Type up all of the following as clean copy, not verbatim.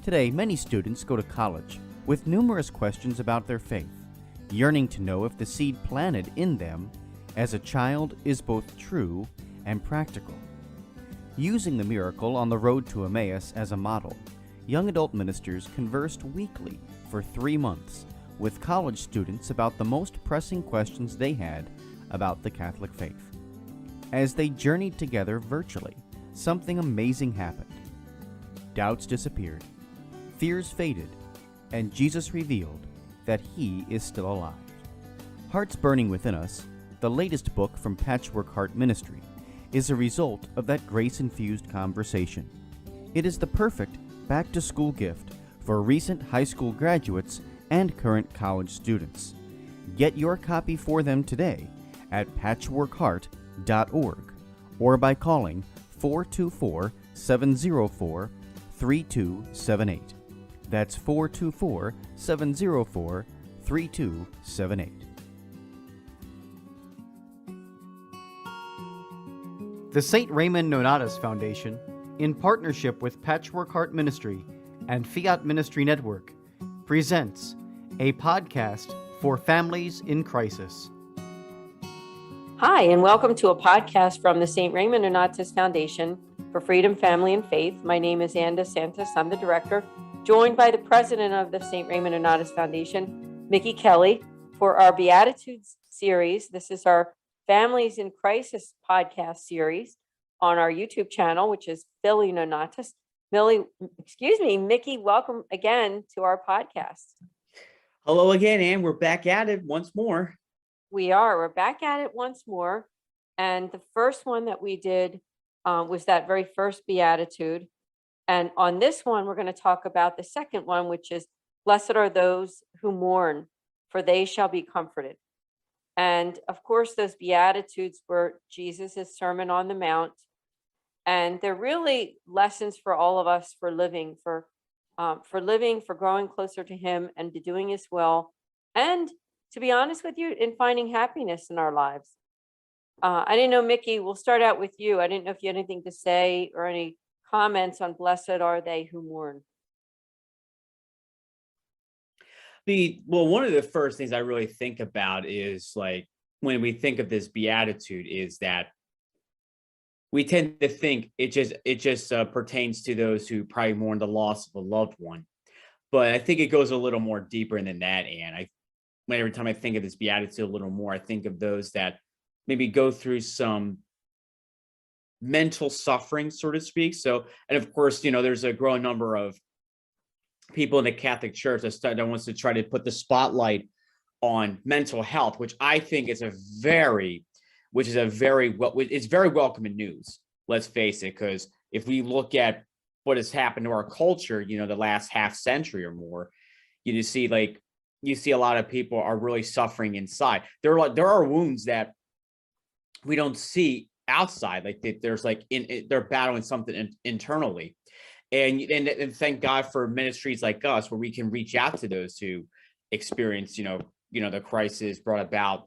Today, many students go to college with numerous questions about their faith, yearning to know if the seed planted in them as a child is both true and practical. Using the miracle on the road to Emmaus as a model, young adult ministers conversed weekly for 3 months with college students about the most pressing questions they had about the Catholic faith. As they journeyed together virtually, something amazing happened. Doubts disappeared, fears faded, and Jesus revealed that He is still alive. Hearts Burning Within Us, the latest book from Patchwork Heart Ministry, is a result of that grace-infused conversation. It is the perfect back-to-school gift for recent high school graduates and current college students. Get your copy for them today at patchworkheart.org or by calling 424-704-3278. That's 424-704-3278. The St. Raymond Nonnatus Foundation, in partnership with Patchwork Heart Ministry and Fiat Ministry Network, presents a podcast for families in crisis. Hi, and welcome to a podcast from the St. Raymond Nonnatus Foundation for Freedom, Family, and Faith. My name is DeSantis. I'm the director, joined by the president of the St. Raymond Nonnatus Foundation, Mickey Kelly, for our Beatitudes series. This is our Families in Crisis podcast series on our YouTube channel, which is Philly Nonnatus. Mickey, welcome again to our podcast. Hello again, Ann. We're back at it once more. We're back at it once more. And the first one that we did was that very first Beatitude. And on this one, we're going to talk about the second one, which is, Blessed are those who mourn, for they shall be comforted. And of course, those Beatitudes were Jesus' Sermon on the Mount. And they're really lessons for all of us for living, for growing closer to Him and to doing His will. And to be honest with you, in finding happiness in our lives. I didn't know, Mickey, we'll start out with you. I didn't know if you had anything to say or any comments on Blessed are they who mourn. One of the first things I really think about is, like, when we think of this beatitude, is that we tend to think it just pertains to those who probably mourn the loss of a loved one. But I think it goes a little more deeper than that. And every time I think of this beatitude a little more, I think of those that maybe go through some mental suffering, so to speak. So, and of course, there's a growing number of people in the Catholic Church that wants to try to put the spotlight on mental health, which I think is very welcome news. Let's face it, because if we look at what has happened to our culture, the last half century or more, you see a lot of people are really suffering inside. There are wounds that we don't see outside, they're battling something internally. And thank God for ministries like us, where we can reach out to those who experience, the crisis brought about,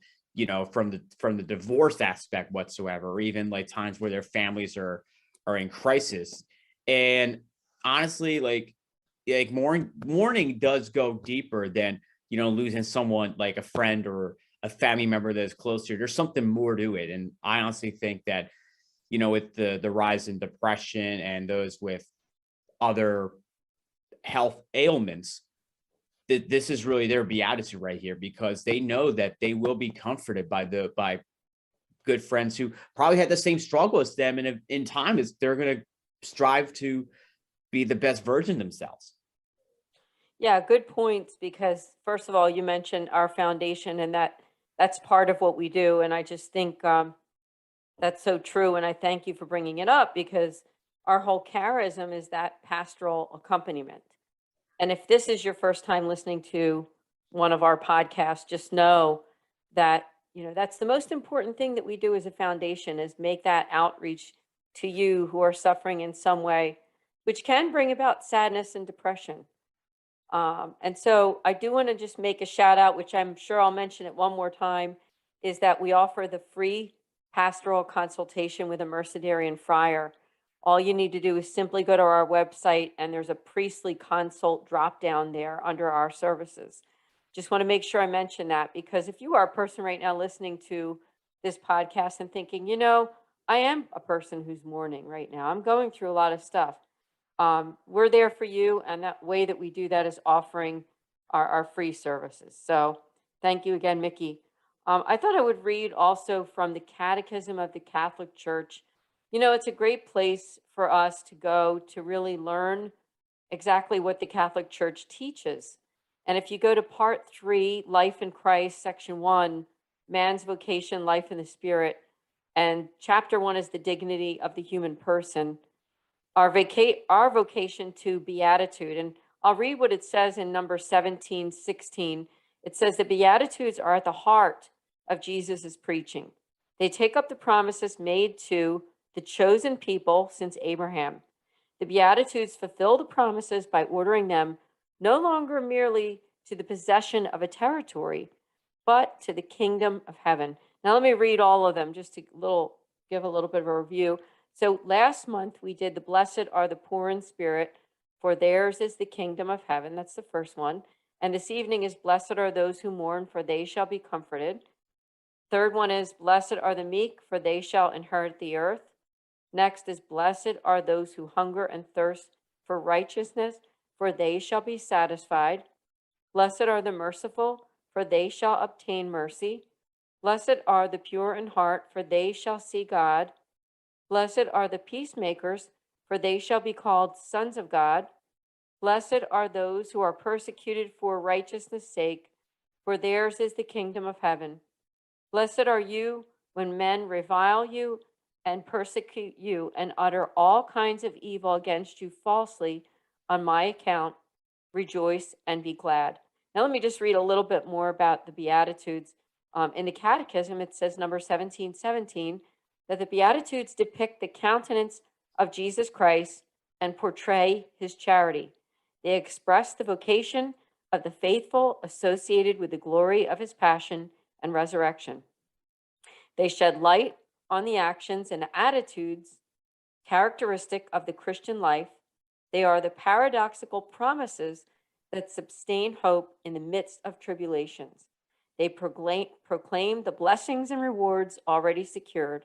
from the divorce aspect whatsoever, or even like times where their families are in crisis. And honestly, mourning does go deeper than, losing someone like a friend or a family member that is close to you. There's something more to it. And I honestly think that, with the rise in depression and those with other health ailments, that this is really their beatitude right here, because they know that they will be comforted by good friends who probably had the same struggle as them, and in time is they're going to strive to be the best version themselves. Yeah, good points, because first of all, you mentioned our foundation, and that's part of what we do. And I just think that's so true. And I thank you for bringing it up, because our whole charism is that pastoral accompaniment. And if this is your first time listening to one of our podcasts, just know that, that's the most important thing that we do as a foundation, is make that outreach to you who are suffering in some way, which can bring about sadness and depression. And so I do want to just make a shout out, which I'm sure I'll mention it one more time, is that we offer the free pastoral consultation with a Mercedarian friar, All you need to do is simply go to our website, and there's a priestly consult drop down there under our services. Just want to make sure I mention that, because if you are a person right now listening to this podcast and thinking, I am a person who's mourning right now, I'm going through a lot of stuff. We're there for you, and that way that we do that is offering our free services. So thank you again, Mickey. I thought I would read also from the Catechism of the Catholic Church. It's a great place for us to go to really learn exactly what the Catholic Church teaches. And if you go to Part 3, Life in Christ, Section 1, Man's Vocation, Life in the Spirit, and Chapter 1 is the dignity of the human person, our vocation to beatitude. And I'll read what it says in number 1716. It says the Beatitudes are at the heart of Jesus's preaching. They take up the promises made to the chosen people since Abraham. The Beatitudes fulfill the promises by ordering them no longer merely to the possession of a territory, but to the kingdom of heaven. Now let me read all of them just to give a little bit of a review. So last month we did the blessed are the poor in spirit, for theirs is the kingdom of heaven. That's the first one. And this evening is blessed are those who mourn, for they shall be comforted. Third one is blessed are the meek, for they shall inherit the earth. Next is blessed are those who hunger and thirst for righteousness, for they shall be satisfied. Blessed are the merciful, for they shall obtain mercy. Blessed are the pure in heart, for they shall see God. Blessed are the peacemakers, for they shall be called sons of God. Blessed are those who are persecuted for righteousness' sake, for theirs is the kingdom of heaven. Blessed are you when men revile you and persecute you and utter all kinds of evil against you falsely on my account. Rejoice and be glad. Now let me just read a little bit more about the Beatitudes. In the Catechism, it says number 1717, that the Beatitudes depict the countenance of Jesus Christ and portray his charity. They express the vocation of the faithful associated with the glory of his passion and resurrection. They shed light on the actions and attitudes characteristic of the Christian life. They are the paradoxical promises that sustain hope in the midst of tribulations. They proclaim the blessings and rewards already secured.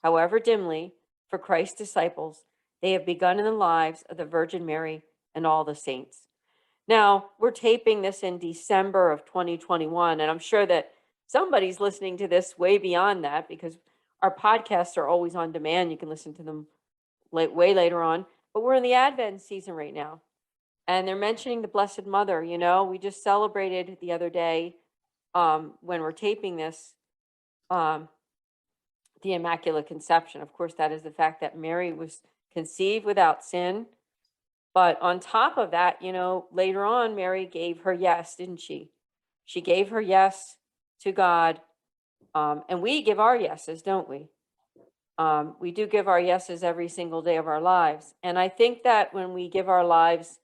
However dimly, for Christ's disciples, they have begun in the lives of the Virgin Mary and all the saints. Now, we're taping this in December of 2021, and I'm sure that somebody's listening to this way beyond that, because our podcasts are always on demand. You can listen to them way later on. But we're in the Advent season right now, and they're mentioning the Blessed Mother. We just celebrated the other day, when we're taping this, the Immaculate Conception. Of course, that is the fact that Mary was conceived without sin. But on top of that, later on, Mary gave her yes, didn't she? She gave her yes to God. And we give our yeses, don't we? We do give our yeses every single day of our lives. And I think that when we give our lives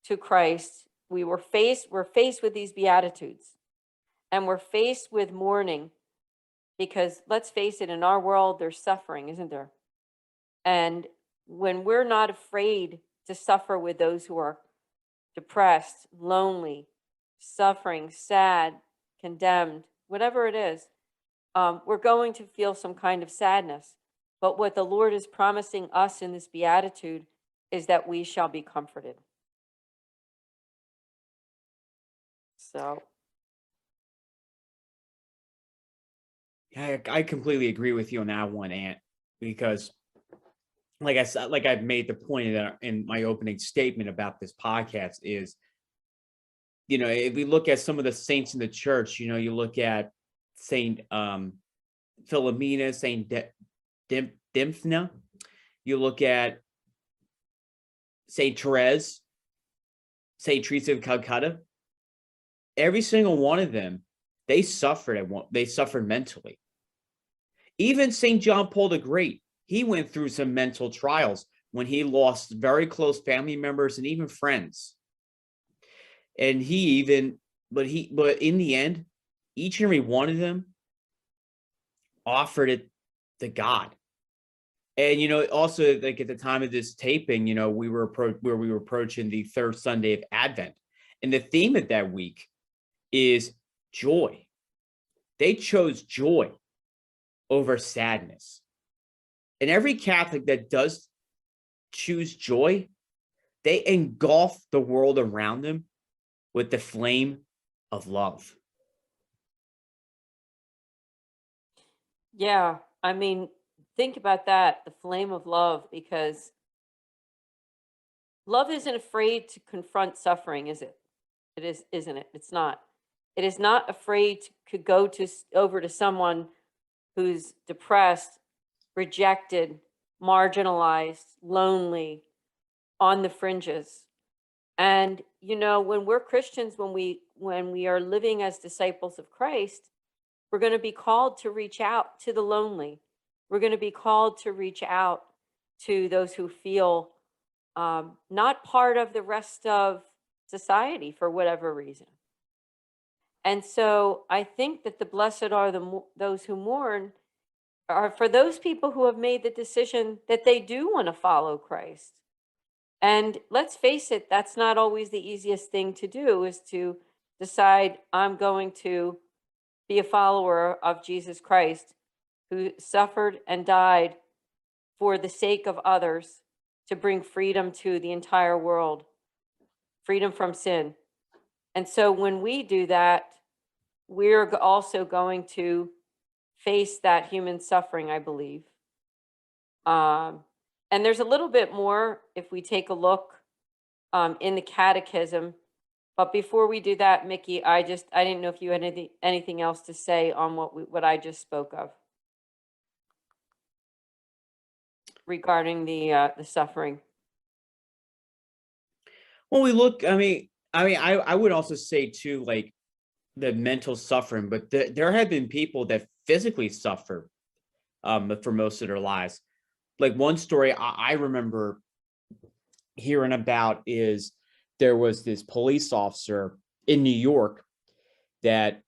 to Christ, we're faced with these Beatitudes. And we're faced with mourning, because let's face it, in our world, there's suffering, isn't there? And when we're not afraid to suffer with those who are depressed, lonely, suffering, sad, condemned, whatever it is, we're going to feel some kind of sadness. But what the Lord is promising us in this beatitude is that we shall be comforted. So. Yeah, I completely agree with you on that one, Aunt, because like I said, like I've made the point in my opening statement about this podcast is, if we look at some of the saints in the church, you look at Saint Philomena, Saint Dymphna, you look at Saint Therese, Saint Teresa of Calcutta. Every single one of them, they suffered mentally. Even Saint John Paul the Great, he went through some mental trials when he lost very close family members and even friends. And but in the end, each and every one of them offered it to God. And, also like at the time of this taping, we were approaching the third Sunday of Advent. And the theme of that week is joy. They chose joy over sadness. And every Catholic that does choose joy, they engulf the world around them with the flame of love. Yeah, I mean, think about that, the flame of love, because love isn't afraid to confront suffering, is it? It is, isn't it? It's not. It is not afraid to go over to someone who's depressed, rejected, marginalized, lonely, on the fringes. And when we're Christians, when we are living as disciples of Christ, we're going to be called to reach out to the lonely. We're going to be called to reach out to those who feel not part of the rest of society for whatever reason. And so I think that the blessed are those who mourn are for those people who have made the decision that they do want to follow Christ. And let's face it, that's not always the easiest thing to do, is to decide I'm going to be a follower of Jesus Christ, who suffered and died for the sake of others to bring freedom to the entire world, freedom from sin. And so when we do that, we're also going to face that human suffering, I believe. And there's a little bit more if we take a look in the catechism. But before we do that, Mickey, I didn't know if you had anything else to say on what I just spoke of regarding the suffering. When we look, I would also say too, like the mental suffering, but there have been people that physically suffer for most of their lives. Like one story I remember hearing about is there was this police officer in New York that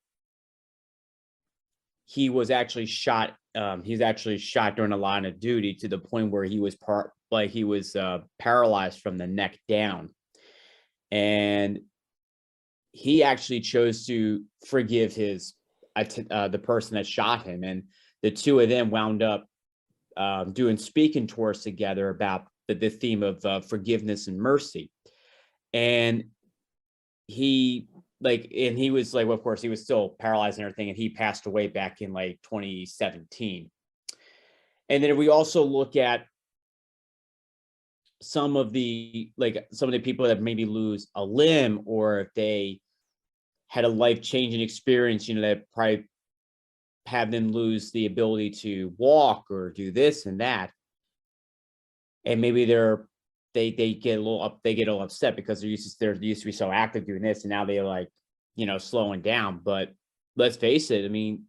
he was actually shot. He's actually shot during a line of duty to the point where he was paralyzed from the neck down. And he actually chose to forgive the person that shot him. And the two of them wound up doing speaking tours together about the theme of forgiveness and mercy. And he was like, well, of course, he was still paralyzed and everything, and he passed away back in like 2017. And then we also look at some of the people that maybe lose a limb, or if they had a life-changing experience, that probably have them lose the ability to walk or do this and that. And maybe they get a little upset because they're used to be so active doing this, and now they're slowing down. But let's face it, I mean,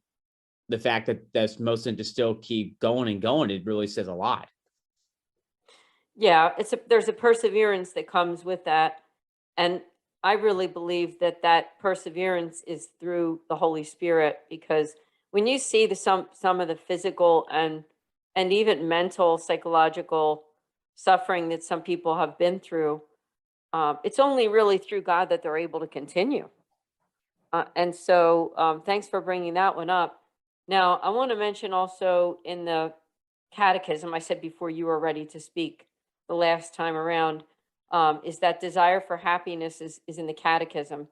the fact that most of them just still keep going and going, it really says a lot. Yeah, there's a perseverance that comes with that. And I really believe that perseverance is through the Holy Spirit, because when you see some of the physical and even mental, psychological suffering that some people have been through, it's only really through God that they're able to continue. And so thanks for bringing that one up. Now, I want to mention also in the catechism, I said before you were ready to speak the last time around, is that desire for happiness is in the catechism,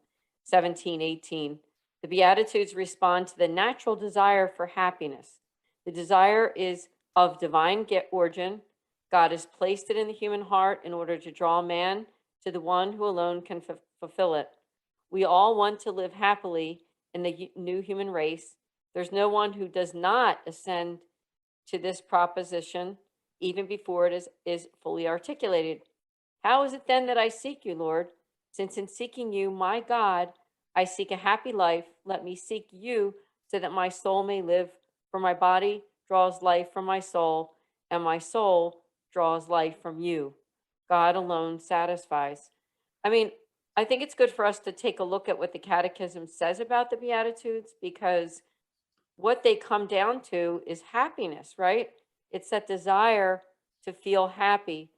1718. The Beatitudes respond to the natural desire for happiness. The desire is of divine origin. God has placed it in the human heart in order to draw man to the one who alone can fulfill it. We all want to live happily in the new human race. There's no one who does not ascend to this proposition even before it is fully articulated. How is it then that I seek you, Lord? Since in seeking you, my God, I seek a happy life, let me seek you so that my soul may live, for my body draws life from my soul, and my soul draws life from you. God alone satisfies. I mean, I think it's good for us to take a look at what the Catechism says about the Beatitudes, because what they come down to is happiness, right? It's that desire to feel happy.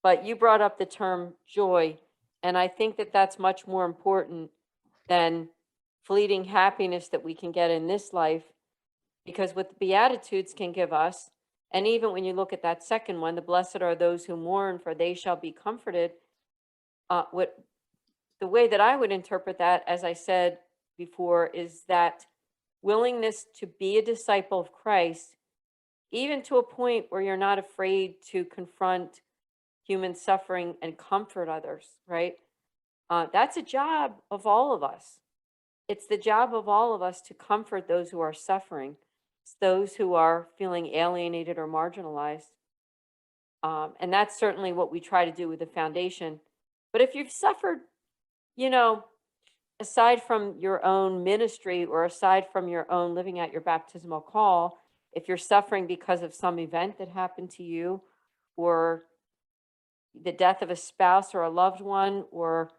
But you brought up the term joy, and I think that that's much more important than fleeting happiness that we can get in this life, because what the Beatitudes can give us, and even when you look at that second one, the blessed are those who mourn, for they shall be comforted. What the way that I would interpret that, as I said before, is that willingness to be a disciple of Christ, even to a point where you're not afraid to confront human suffering and comfort others, right? That's a job of all of us. It's the job of all of us to comfort those who are suffering. It's those who are feeling alienated or marginalized. And that's certainly what we try to do with the foundation. But if you've suffered, you know, aside from your own ministry or aside from your own living out your baptismal call, if you're suffering because of some event that happened to you, or the death of a spouse or a loved one, or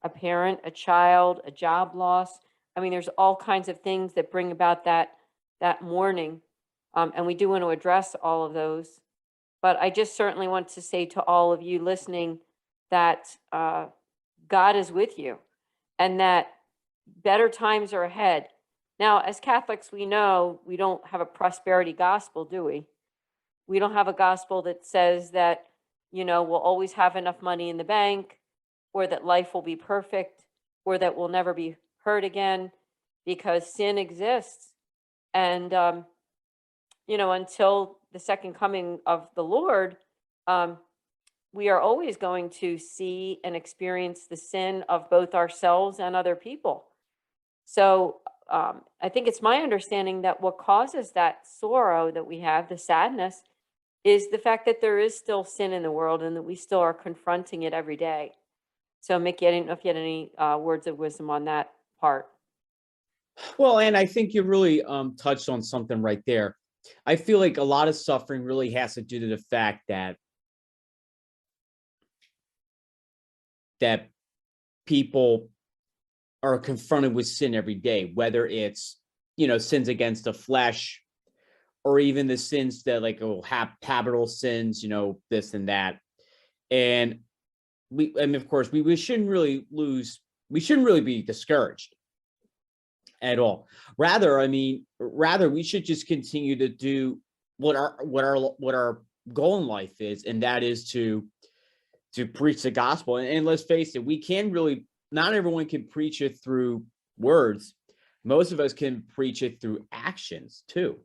a parent, a child, a job loss, I mean, there's all kinds of things that bring about that mourning. And we do want to address all of those. But I just certainly want to say to all of you listening that God is with you, and that better times are ahead. Now, as Catholics, we know we don't have a prosperity gospel, do we? We don't have a gospel that says that, we'll always have enough money in the bank, or that life will be perfect, or that we'll never be hurt again, because sin exists. And, until the second coming of the Lord, we are always going to see and experience the sin of both ourselves and other people. So I think it's my understanding that what causes that sorrow that we have, the sadness, is the fact that there is still sin in the world and that we still are confronting it every day. So Mickey, I didn't know if you had any words of wisdom on that part. Well, and I think you really touched on something right there. I feel like a lot of suffering really has to do to the fact that people are confronted with sin every day, whether it's, sins against the flesh, or even the sins that habitual sins, this and that. And of course, we shouldn't really be discouraged at all. Rather, we should just continue to do what our goal in life is, and that is to preach the gospel. And let's face it, not everyone can preach it through words. Most of us can preach it through actions too,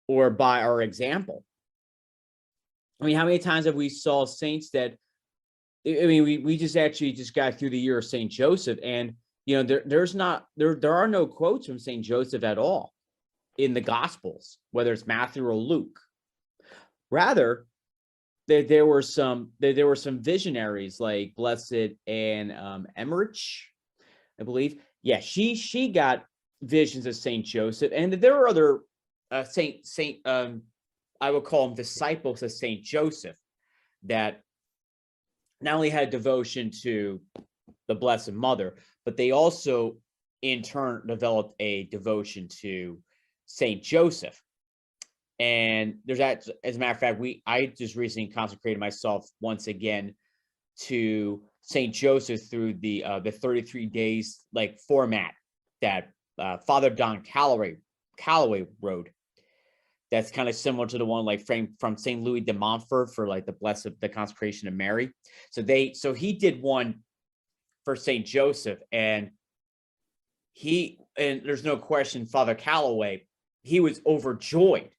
or by our example. How many times have we saw saints that, we just got through the year of Saint Joseph, and there are no quotes from Saint Joseph at all in the Gospels, whether it's Matthew or Luke. Rather, there were some visionaries like Blessed Anne Emmerich, I believe. Yeah, she got visions of Saint Joseph, and there were other I would call them disciples of Saint Joseph, that not only had devotion to the Blessed Mother, but they also in turn developed a devotion to Saint Joseph. And there's that, as a matter of fact, I just recently consecrated myself once again to Saint Joseph through the 33 days format that Father Don Calloway wrote. That's kind of similar to the one from Saint Louis de Montfort for the consecration of Mary. So he did one for Saint Joseph, and there's no question, Father Calloway, he was overjoyed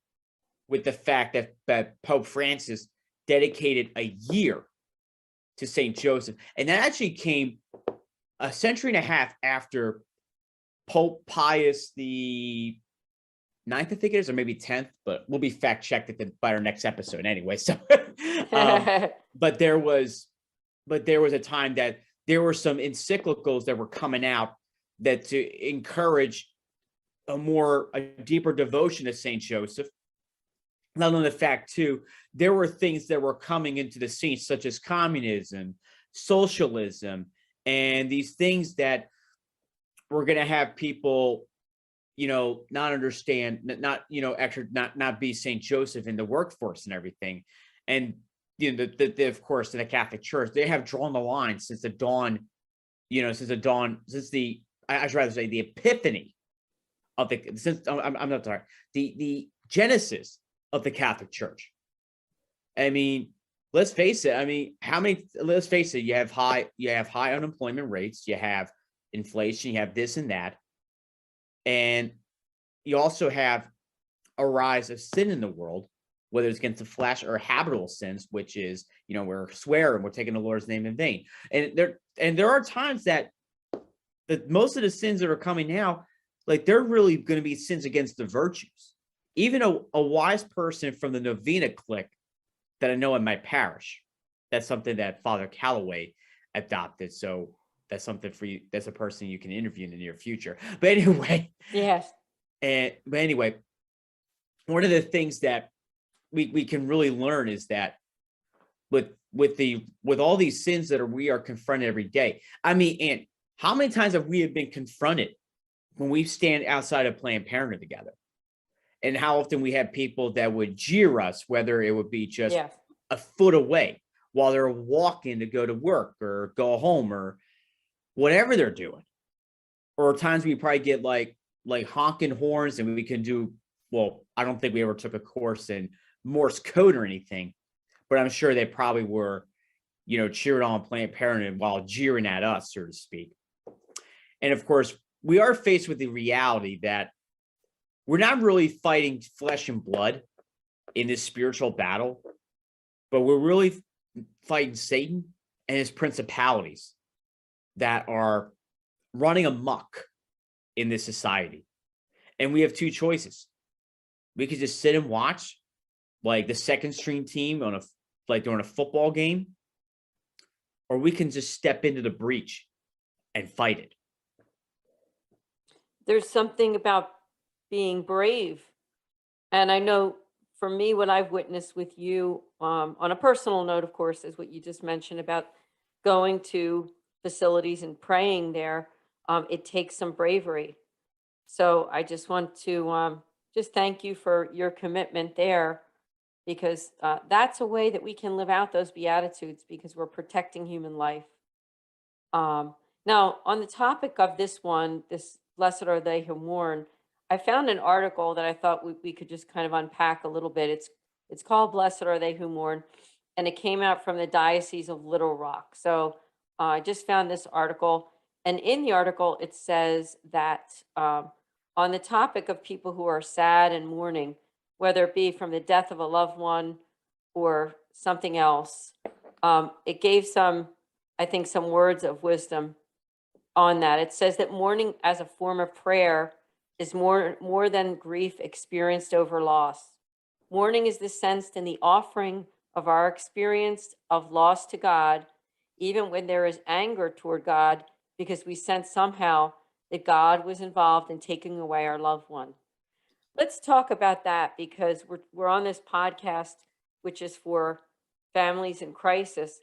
with the fact that Pope Francis dedicated a year to Saint Joseph. And that actually came a century and a half after Pope Pius the 9th, I think it is, or maybe 10th, but we'll be fact checked by our next episode anyway. So, but there was a time that there were some encyclicals that were coming out that to encourage a deeper devotion to Saint Joseph. Not only the fact too, there were things that were coming into the scene, such as communism, socialism, and these things that were going to have people, not understand, actually not be Saint Joseph in the workforce and everything. And of course, in the Catholic Church, they have drawn the line since the dawn, I should rather say the epiphany of I'm not sorry, the genesis of the Catholic Church. I mean, let's face it. Let's face it. You have high unemployment rates. You have inflation. You have this and that. And you also have a rise of sin in the world, whether it's against the flesh or habitual sins, which is, we're swearing, we're taking the Lord's name in vain. And there are times that most of the sins that are coming now, like, they're really going to be sins against the virtues. Even a wise person from the Novena clique that I know in my parish, that's something that Father Calloway adopted. So that's something for you. That's a person you can interview in the near future. But anyway. Yes. But anyway, one of the things that we can really learn is that with all these sins that we are confronted every day. I mean, and how many times have we been confronted when we stand outside of Planned Parenthood together? And how often we have people that would jeer us, whether it would be just a foot away while they're walking to go to work or go home or whatever they're doing. Or times we probably get like honking horns, and we can do, well, I don't think we ever took a course in Morse code or anything, but I'm sure they probably were, cheering on Planned Parenthood while jeering at us, so to speak. And of course, we are faced with the reality that we're not really fighting flesh and blood in this spiritual battle, but we're really fighting Satan and his principalities that are running amok in this society. And we have two choices. We could just sit and watch, like the second string team during a football game, or we can just step into the breach and fight it. There's something about being brave. And I know for me, what I've witnessed with you, on a personal note, of course, is what you just mentioned about going to facilities and praying there. It takes some bravery. So I just want to just thank you for your commitment there, because that's a way that we can live out those Beatitudes, because we're protecting human life. Now, on the topic of this blessed are they who mourn, I found an article that I thought we could just kind of unpack a little bit. It's called Blessed Are They Who Mourn, and it came out from the Diocese of Little Rock. So I just found this article, and in the article, it says that on the topic of people who are sad and mourning, whether it be from the death of a loved one or something else, it gave some words of wisdom on that. It says that mourning as a form of prayer is more than grief experienced over loss. Mourning is the sense in the offering of our experience of loss to God, even when there is anger toward God, because we sense somehow that God was involved in taking away our loved one. Let's talk about that, because we're on this podcast, which is for families in crisis.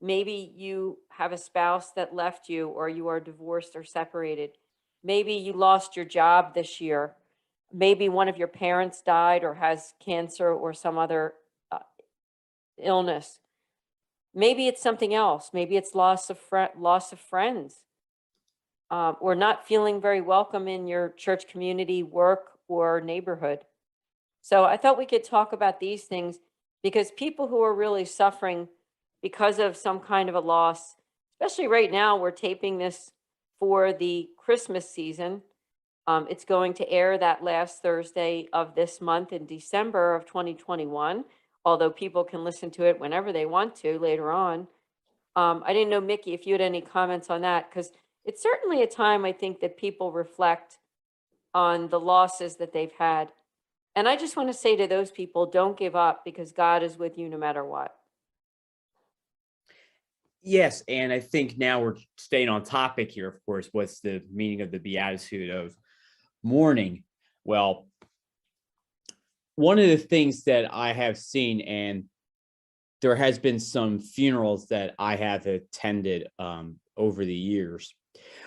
Maybe you have a spouse that left you, or you are divorced or separated. Maybe you lost your job this year. Maybe one of your parents died or has cancer or some other illness. Maybe it's something else. Maybe it's loss of friends, or not feeling very welcome in your church community, work, or neighborhood. So I thought we could talk about these things, because people who are really suffering because of some kind of a loss, especially right now, we're taping this for the Christmas season. It's going to air that last Thursday of this month in December of 2021, although people can listen to it whenever they want to later on. I didn't know, Mickey, if you had any comments on that, because it's certainly a time, I think, that people reflect on the losses that they've had. And I just want to say to those people, don't give up, because God is with you no matter what. Yes, and I think now we're staying on topic here, of course. What's the meaning of the Beatitude of Mourning? Well, one of the things that I have seen, and there has been some funerals that I have attended over the years.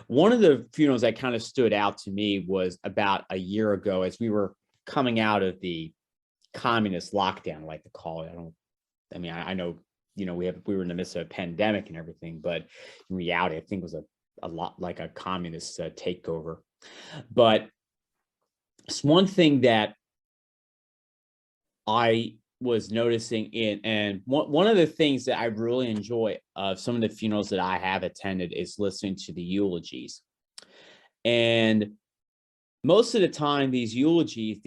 One of the funerals that kind of stood out to me was about a year ago as we were coming out of the communist lockdown, I like to call it. I know, we were in the midst of a pandemic and everything, but in reality, I think it was a lot like a communist takeover. But it's one thing that I was noticing and one of the things that I really enjoy of some of the funerals that I have attended is listening to the eulogies. And most of the time, these eulogies,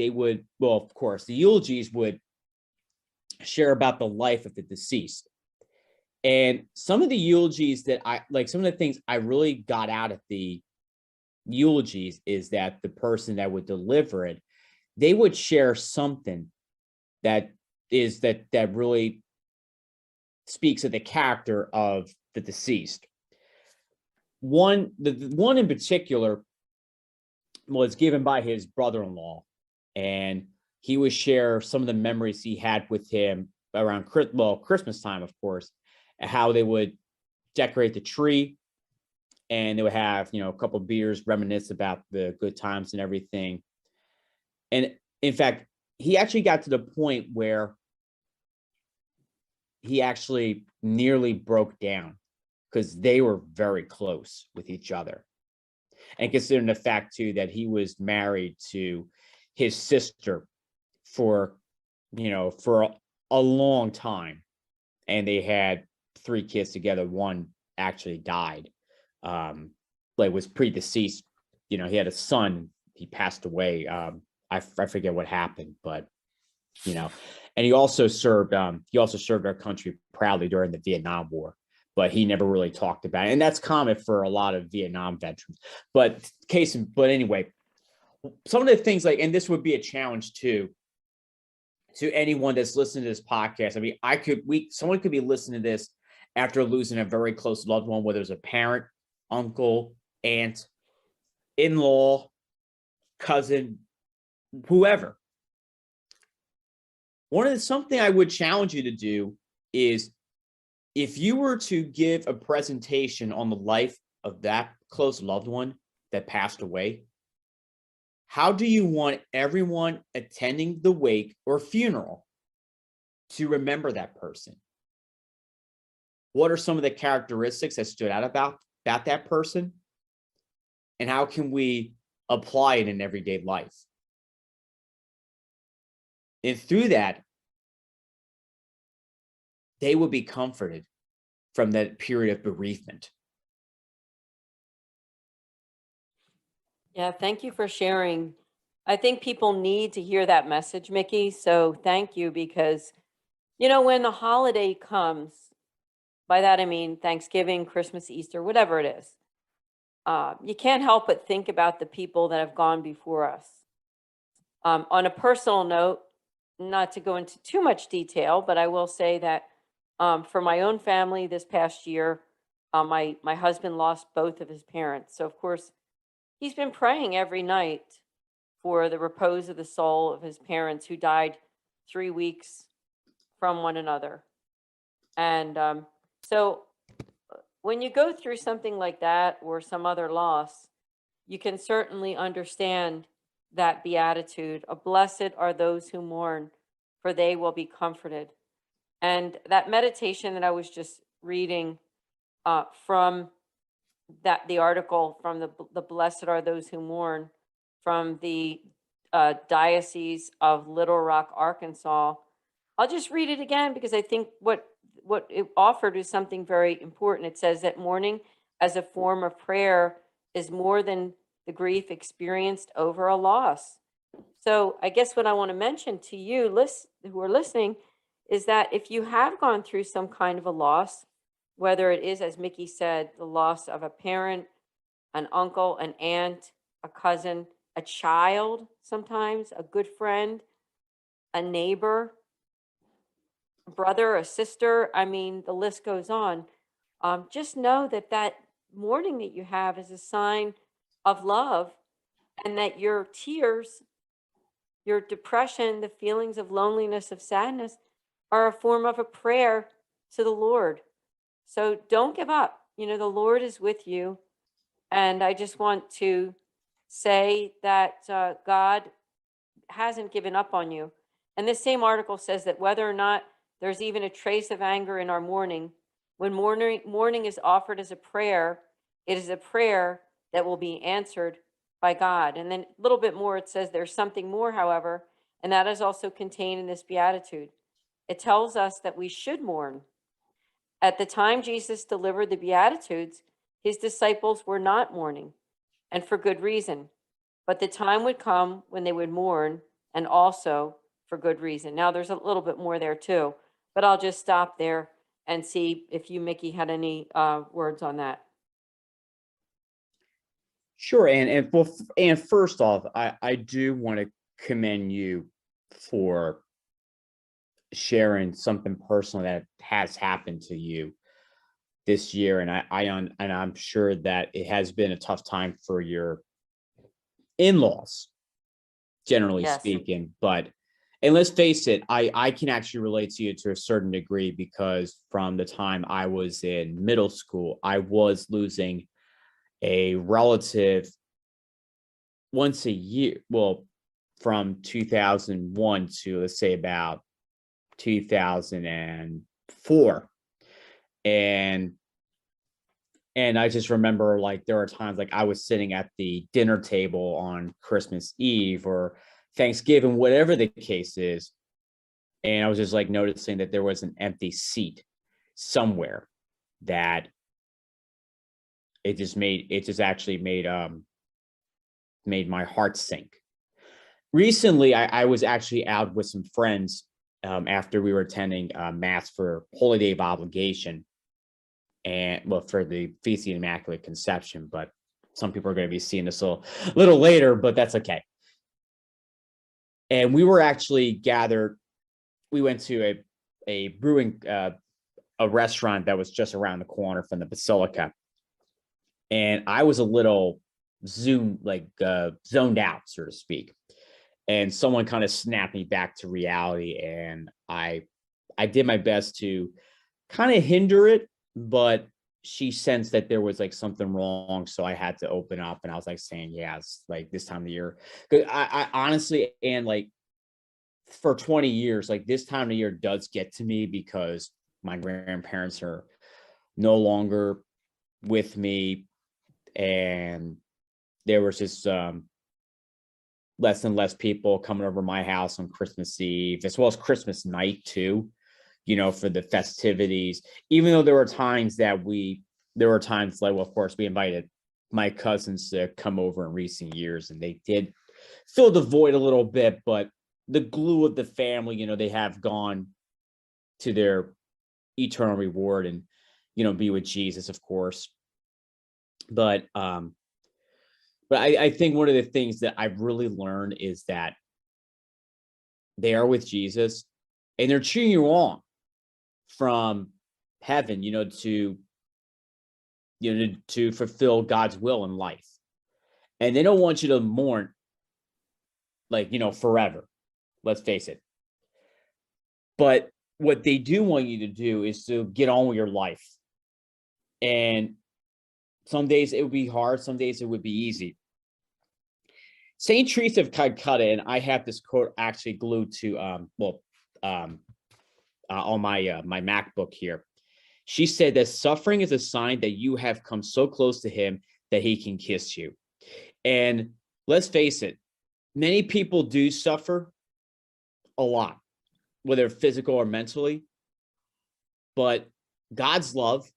of course, the eulogies would share about the life of the deceased. And some of the eulogies that some of the things I really got out of the eulogies is that the person that would deliver it, they would share something that really speaks of the character of the deceased. The one in particular was given by his brother-in-law, and he would share some of the memories he had with him around Christmas time, of course, and how they would decorate the tree, and they would have, a couple of beers, reminisce about the good times and everything. And in fact, he actually got to the point where he actually nearly broke down because they were very close with each other. And considering the fact, too, that he was married to his sister for a long time, and they had 3 kids together. One actually died, was predeceased. He had a son. He passed away. I forget what happened, but and he also served our country proudly during the Vietnam War, but he never really talked about it. And that's common for a lot of Vietnam veterans. But anyway, some of the things and this would be a challenge too, to anyone that's listening to this podcast. I mean, someone could be listening to this after losing a very close loved one, whether it's a parent, uncle, aunt, in-law, cousin, whoever. Something I would challenge you to do is, if you were to give a presentation on the life of that close loved one that passed away, how do you want everyone attending the wake or funeral to remember that person? What are some of the characteristics that stood out about that person? And how can we apply it in everyday life? And through that, they will be comforted from that period of bereavement. Yeah, thank you for sharing. I think people need to hear that message, Mickey. So thank you, because, when the holiday comes, by that I mean Thanksgiving, Christmas, Easter, whatever it is, you can't help but think about the people that have gone before us. On a personal note, not to go into too much detail, but I will say that for my own family this past year, my husband lost both of his parents. So, of course, he's been praying every night for the repose of the soul of his parents who died 3 weeks from one another. And so when you go through something like that or some other loss, you can certainly understand that beatitude of blessed are those who mourn, for they will be comforted. And that meditation that I was just reading from the article from the Blessed Are Those Who Mourn from the Diocese of Little Rock, Arkansas. I'll just read it again because I think what it offered is something very important. It says that mourning as a form of prayer is more than the grief experienced over a loss. So I guess what I want to mention to you who are listening is that if you have gone through some kind of a loss, whether it is, as Mickey said, the loss of a parent, an uncle, an aunt, a cousin, a child, sometimes a good friend, a neighbor, a brother, a sister, I mean, the list goes on. Just know that mourning that you have is a sign of love, and that your tears, your depression, the feelings of loneliness, of sadness, are a form of a prayer to the Lord. So don't give up. the Lord is with you. And I just want to say that God hasn't given up on you. And this same article says that whether or not there's even a trace of anger in our mourning, when mourning is offered as a prayer, it is a prayer that will be answered by God. And then a little bit more, it says there's something more, however, and that is also contained in this beatitude. It tells us that we should mourn. At the time Jesus delivered the Beatitudes, his disciples were not mourning, and for good reason. But the time would come when they would mourn, and also for good reason. Now, there's a little bit more there too, but I'll just stop there and see if you, Mickey, had any words on that. Sure. And first off, I do want to commend you for sharing something personal that has happened to you this year. And I'm sure that it has been a tough time for your in-laws, generally Yes. speaking. And let's face it, I can actually relate to you to a certain degree, because from the time I was in middle school, I was losing a relative once a year. Well, from 2001 to, let's say, about 2004. And I just remember, like, there are times like I was sitting at the dinner table on Christmas Eve or Thanksgiving, whatever the case is, and I was just like noticing that there was an empty seat somewhere, that it just actually made my heart sink. Recently, I was actually out with some friends after we were attending mass for Holy Day of Obligation, and for the Feast of the Immaculate Conception. But some people are going to be seeing this a little later, but that's okay. And we were actually gathered. We went to a brewing a restaurant that was just around the corner from the Basilica, and I was a little zoned out, so to speak. And someone kind of snapped me back to reality, and I did my best to kind of hinder it, but she sensed that there was like something wrong, so I had to open up, and I was like saying, yeah, it's like this time of the year. Because I honestly, and like for 20 years, like this time of year does get to me, because my grandparents are no longer with me, and there was just less and less people coming over my house on Christmas Eve, as well as Christmas night too, for the festivities. Even though there were times like, well, of course, we invited my cousins to come over in recent years, and they did fill the void a little bit, but the glue of the family, they have gone to their eternal reward and, be with Jesus, of course. But I think one of the things that I've really learned is that they are with Jesus, and they're cheering you on from heaven, to fulfill God's will in life. And they don't want you to mourn forever. Let's face it. But what they do want you to do is to get on with your life. And some days it would be hard, some days it would be easy. Saint Teresa of Calcutta, and I have this quote actually glued to on my my MacBook here. She said that suffering is a sign that you have come so close to him that he can kiss you. And let's face it, many people do suffer a lot, whether physical or mentally, but God's love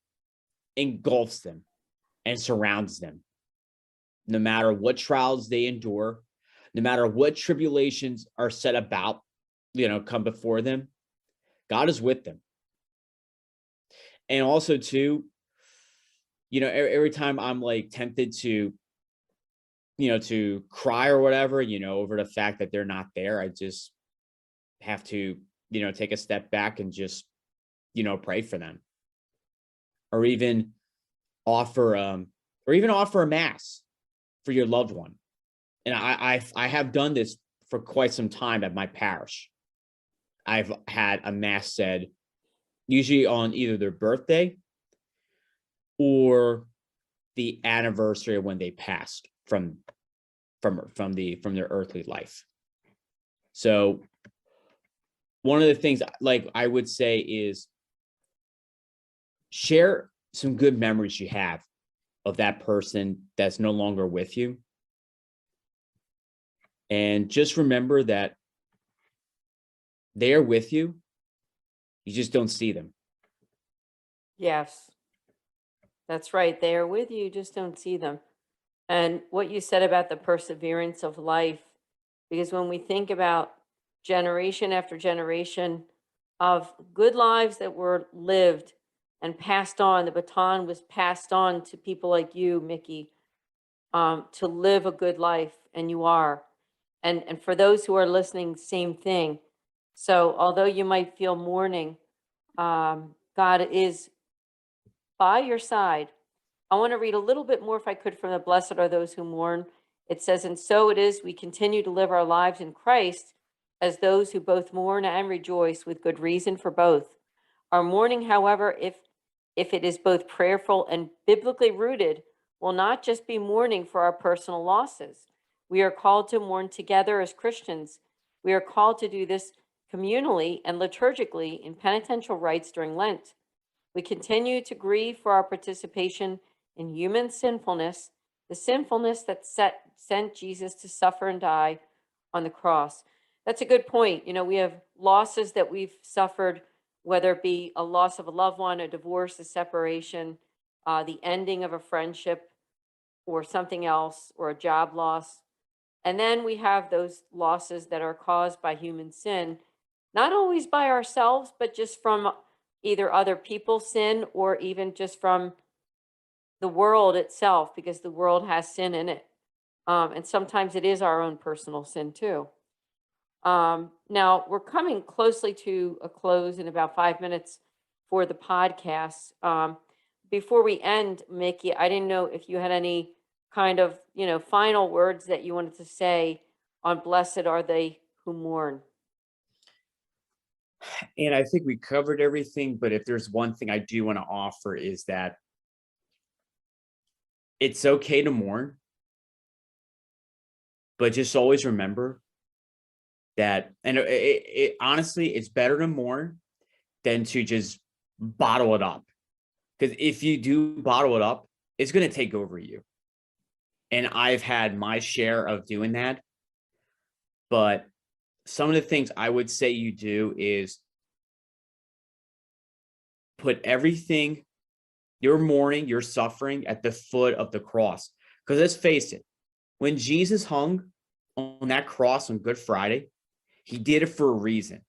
engulfs them and surrounds them. No matter what trials they endure, no matter what tribulations are set about, come before them, God is with them. And also too, every time I'm like tempted to, to cry or whatever, over the fact that they're not there, I just have to, take a step back and just, pray for them, or even offer a mass for your loved one. And I have done this for quite some time at my parish. I've had a mass said, usually on either their birthday or the anniversary of when they passed from their earthly life. So one of the things like I would say is share some good memories you have of that person that's no longer with you. And just remember that they are with you. You just don't see them. Yes, that's right. They are with you, you just don't see them. And what you said about the perseverance of life, because when we think about generation after generation of good lives that were lived and passed on, the baton was passed on to people like you, Mickey, to live a good life, and you are. And for those who are listening, same thing. So although you might feel mourning, God is by your side. I want to read a little bit more, if I could, from the Blessed Are Those Who Mourn. It says, and so it is, we continue to live our lives in Christ as those who both mourn and rejoice, with good reason for both. Our mourning, however, if it is both prayerful and biblically rooted, will not just be mourning for our personal losses. We are called to mourn together as Christians. We are called to do this communally and liturgically in penitential rites during Lent. We continue to grieve for our participation in human sinfulness, the sinfulness that sent Jesus to suffer and die on the cross. That's a good point. You know, we have losses that we've suffered, whether it be a loss of a loved one, a divorce, a separation, the ending of a friendship, or something else, or a job loss. And then we have those losses that are caused by human sin, not always by ourselves, but just from either other people's sin or even just from the world itself, because the world has sin in it. And sometimes it is our own personal sin too. Now, we're coming closely to a close in about 5 minutes for the podcast. Before we end, Mickey, I didn't know if you had any kind of, final words that you wanted to say on Blessed Are They Who Mourn. And I think we covered everything, but if there's one thing I do want to offer is that it's okay to mourn, but just always remember that, and honestly, it's better to mourn than to just bottle it up. Because if you do bottle it up, it's going to take over you. And I've had my share of doing that. But some of the things I would say you do is put everything, your mourning, your suffering, at the foot of the cross. Because let's face it, when Jesus hung on that cross on Good Friday, he did it for a reason.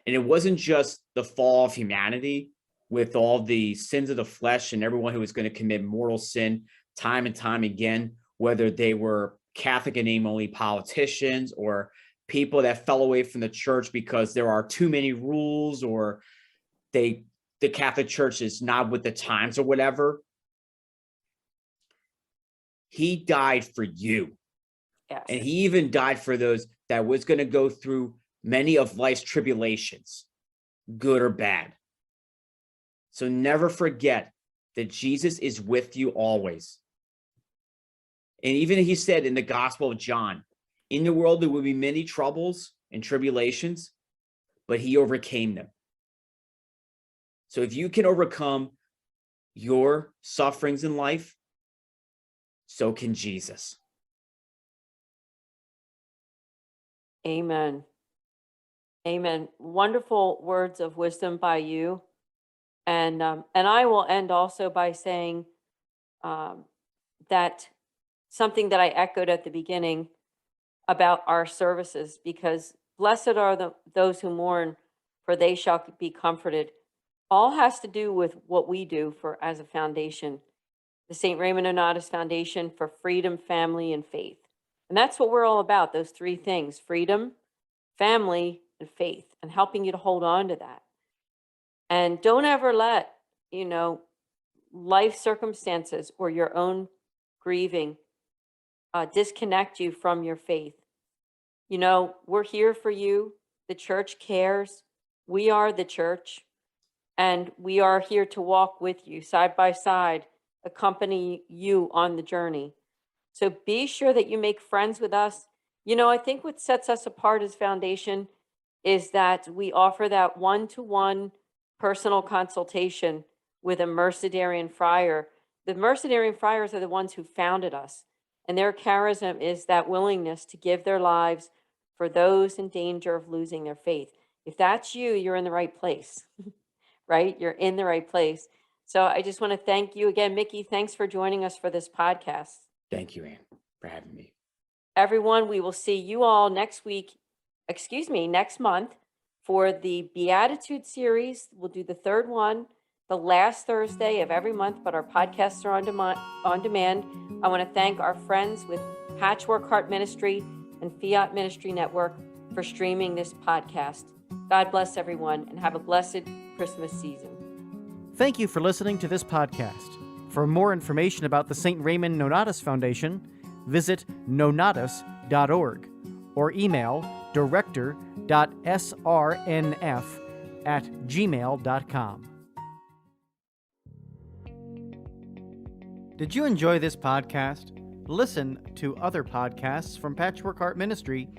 And it wasn't just the fall of humanity with all the sins of the flesh and everyone who was going to commit mortal sin time and time again, whether they were Catholic and name only politicians or people that fell away from the church because there are too many rules, or the Catholic Church is not with the times or whatever. He died for you. Yes. And he even died for those that was going to go through many of life's tribulations, good or bad. So never forget that Jesus is with you always. And even he said in the Gospel of John, in the world there will be many troubles and tribulations, but he overcame them. So if you can overcome your sufferings in life, so can Jesus. Amen. Amen. Wonderful words of wisdom by you. And I will end also by saying that something that I echoed at the beginning about our services, because blessed are those who mourn, for they shall be comforted. All has to do with what we do for as a foundation, the St. Raymond Nonnatus Foundation for Freedom, Family, and Faith. And that's what we're all about, those three things: freedom, family, and faith, and helping you to hold on to that. And don't ever let, life circumstances or your own grieving disconnect you from your faith. We're here for you. The church cares. We are the church. And we are here to walk with you side by side accompany you on the journey. So be sure that you make friends with us. I think what sets us apart as Foundation is that we offer that one-to-one personal consultation with a Mercedarian friar. The Mercedarian friars are the ones who founded us, and their charism is that willingness to give their lives for those in danger of losing their faith. If that's you, you're in the right place, right? You're in the right place. So I just want to thank you again, Mickey. Thanks for joining us for this podcast. Thank you, Anne, for having me. Everyone, we will see you all next month for the Beatitude series. We'll do the third one, the last Thursday of every month, but our podcasts are on demand. I want to thank our friends with Patchwork Heart Ministry and Fiat Ministry Network for streaming this podcast. God bless everyone and have a blessed Christmas season. Thank you for listening to this podcast. For more information about the St. Raymond Nonnatus Foundation, visit nonnatus.org or email director.srnf@gmail.com. Did you enjoy this podcast? Listen to other podcasts from Patchwork Heart Ministry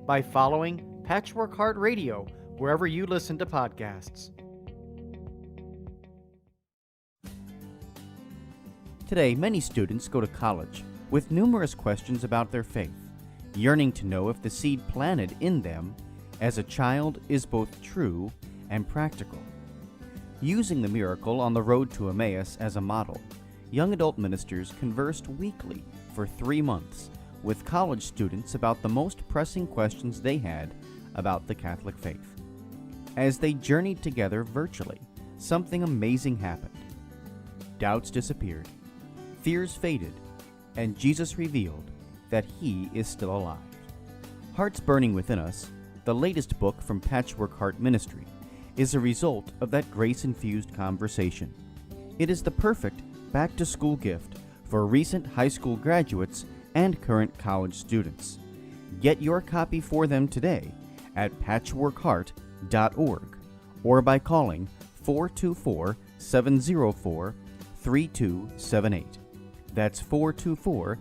by following Patchwork Heart Radio wherever you listen to podcasts. Today, many students go to college with numerous questions about their faith, yearning to know if the seed planted in them as a child is both true and practical. Using the miracle on the road to Emmaus as a model, young adult ministers conversed weekly for 3 months with college students about the most pressing questions they had about the Catholic faith. As they journeyed together virtually, something amazing happened. Doubts disappeared, fears faded, and Jesus revealed that He is still alive. Hearts Burning Within Us, the latest book from Patchwork Heart Ministry, is a result of that grace-infused conversation. It is the perfect back-to-school gift for recent high school graduates and current college students. Get your copy for them today at patchworkheart.org or by calling 424-704-3278. That's 424